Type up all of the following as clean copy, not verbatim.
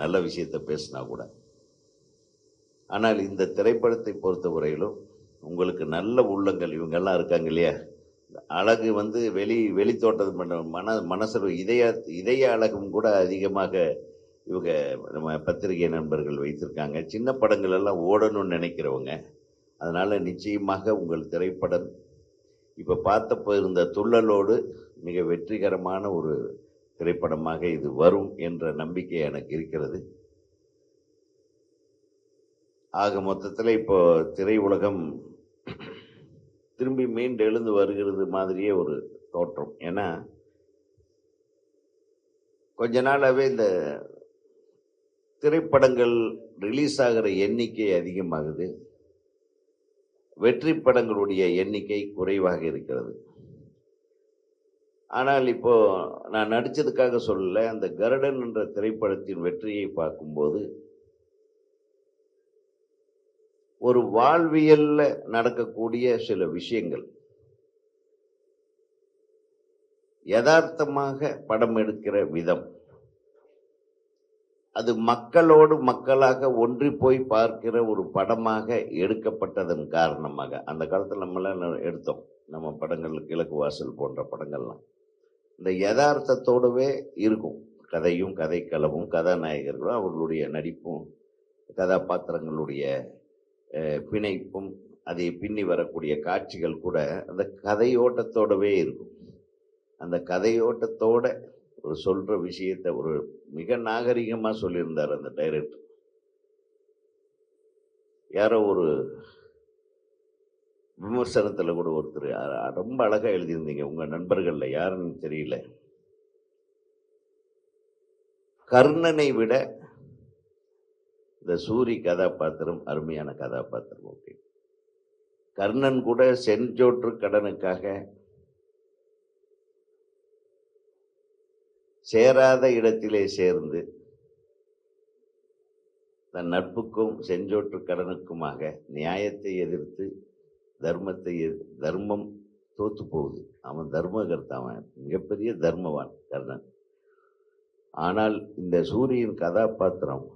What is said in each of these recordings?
நல்ல விஷயத்தை பேசினா கூட. ஆனால் இந்த திரைப்படத்தை பொறுத்தவரையிலும் உங்களுக்கு நல்ல உள்ளங்கள் இவங்கெல்லாம் இருக்காங்க இல்லையா, அழகு வந்து வெளி தோட்டம் பண்ண மனசு இதய அழகும் கூட அதிகமாக இவங்க நம்ம பத்திரிகை நண்பர்கள் வைத்திருக்காங்க. சின்ன படங்கள் எல்லாம் ஓடணும்னு நினைக்கிறவங்க. அதனால நிச்சயமாக உங்கள் திரைப்படம் இப்ப பார்த்தப்போ இருந்த துள்ளலோடு மிக வெற்றிகரமான ஒரு திரைப்படமாக இது வரும் என்ற நம்பிக்கை எனக்கு இருக்கிறது. ஆக மொத்தத்தில் இப்போ திரையுலகம் திரும்பி மீண்டு எழுந்து வருகிறது மாதிரியே ஒரு தோற்றம். ஏன்னா கொஞ்ச நாளாவே இந்த திரைப்படங்கள் ரிலீஸ் ஆகிற எண்ணிக்கை அதிகமாகுது, வெற்றி படங்களுடைய எண்ணிக்கை குறைவாக இருக்கிறது. ஆனால் இப்போ நான் நடிச்சதுக்காக சொல்லல, அந்த கருடன் என்ற திரைப்படத்தின் வெற்றியை பார்க்கும்போது ஒரு வாழ்வியல்ல நடக்கக்கூடிய சில விஷயங்கள் யதார்த்தமாக படம் எடுக்கிற விதம், அது மக்களோடு மக்களாக ஒன்றி போய் பார்க்கிற ஒரு படமாக எடுக்கப்பட்டதன் காரணமாக, அந்த காலத்தில் நம்மளாம் எடுத்தோம் நம்ம படங்கள், கிழக்கு வாசல் போன்ற படங்கள்லாம் இந்த யதார்த்தத்தோடவே இருக்கும். கதையும் கதைக்களமும் கதாநாயகர்களும் அவர்களுடைய நடிப்பும் கதாபாத்திரங்களுடைய பிணைப்பும் அதை பின்னி வரக்கூடிய காட்சிகள் கூட அந்த கதையோட்டத்தோடவே இருக்கும். அந்த கதையோட்டத்தோட ஒரு சொல்ற விஷயத்தை ஒரு மிக நாகரிகமா சொல்லியிருந்தார் அந்த டைரக்டர். யாரோ ஒரு விமர்சனத்துல கூட ஒருத்தர் ரொம்ப அழகா எழுதியிருந்தீங்க, உங்க நண்பர்கள்ல யாருன்னு தெரியல, கர்ணனை விட இந்த சூரி கதாபாத்திரம் அருமையான கதாபாத்திரம். ஓகே, கர்ணன் கூட செஞ்சோற்று கடனுக்காக சேராத இடத்திலே சேர்ந்து தன் நட்புக்கும் செஞ்சோற்று கடனுக்குமாக நியாயத்தை எதிர்த்து தர்மம் தோத்து போகுது. அவன் தர்மகர்த்தா, அவன் மிகப்பெரிய தர்மவான் கர்ணன். ஆனால் இந்த சூரியன் கதாபாத்திரம்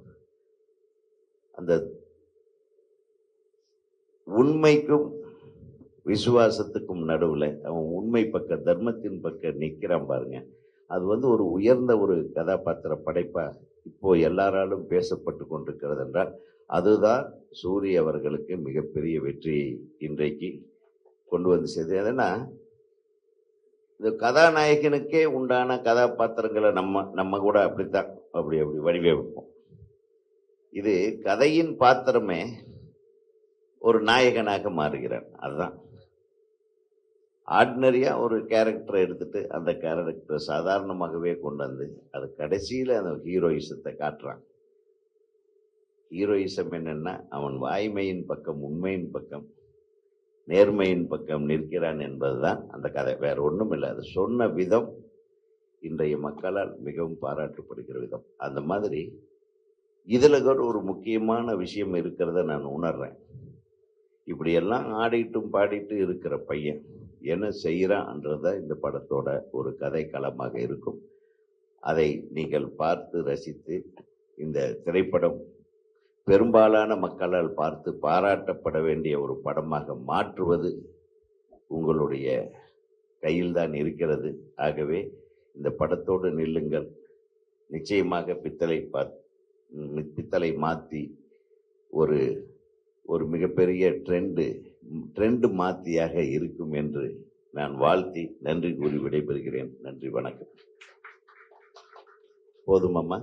அந்த உண்மைக்கும் விசுவாசத்துக்கும் நடுவுல அவன் உண்மை பக்க தர்மத்தின் பக்க நிற்கிறான் பாருங்க. அது வந்து ஒரு உயர்ந்த ஒரு கதாபாத்திர படைப்பா இப்போ எல்லாராலும் பேசப்பட்டு கொண்டிருக்கிறது என்றால் அதுதான் சூரிய அவர்களுக்கு மிகப்பெரிய வெற்றியை இன்றைக்கு கொண்டு வந்து சேர்த்து. ஏன்னா இந்த கதாநாயகனுக்கே உண்டான கதாபாத்திரங்களை நம்ம கூட அப்படித்தான் அப்படி வடிவமைப்போம். இது கதையின் பாத்திரமே ஒரு நாயகனாக மாறுகிறான். அதுதான் ஆர்டினரியா ஒரு கேரக்டரை எடுத்துட்டு அந்த கேரக்டரை சாதாரணமாகவே கொண்டு வந்து அது கடைசியில அந்த ஹீரோயிசத்தை காட்டுறான். ஹீரோயிசம் என்னன்னா அவன் வாய்மையின் பக்கம், உண்மையின் பக்கம், நேர்மையின் பக்கம் நிற்கிறான் என்பதுதான் அந்த கதை, வேற ஒண்ணும் இல்லை. அது சொன்ன விதம் இன்றைய மக்களால் மிகவும் பாராட்டப்படுகிற விதம். அந்த மாதிரி இதுல ஒரு முக்கியமான விஷயம் இருக்கிறத நான் உணர்றேன். இப்படியெல்லாம் ஆடிட்டும் பாடிட்டு இருக்கிற பையன் என்ன செய்யறான்றத இந்த படத்தோட ஒரு கதை களமாக இருக்கும். அதை நீங்கள் பார்த்து ரசித்து இந்த திரைப்படம் பெரும்பாலான மக்களால் பார்த்து பாராட்டப்பட வேண்டிய ஒரு படமாக மாற்றுவது உங்களுடைய கையில்தான் இருக்கிறது. ஆகவே இந்த படத்தோடு நில்லுங்கள். நிச்சயமாக பித்தளை மாற்றி ஒரு மிகப்பெரிய ட்ரெண்ட் மாத்தியாக இருக்கும் என்று நான் வாழ்த்தி நன்றி கூறி விடைபெறுகிறேன். நன்றி, வணக்கம். போதுமாம்மா?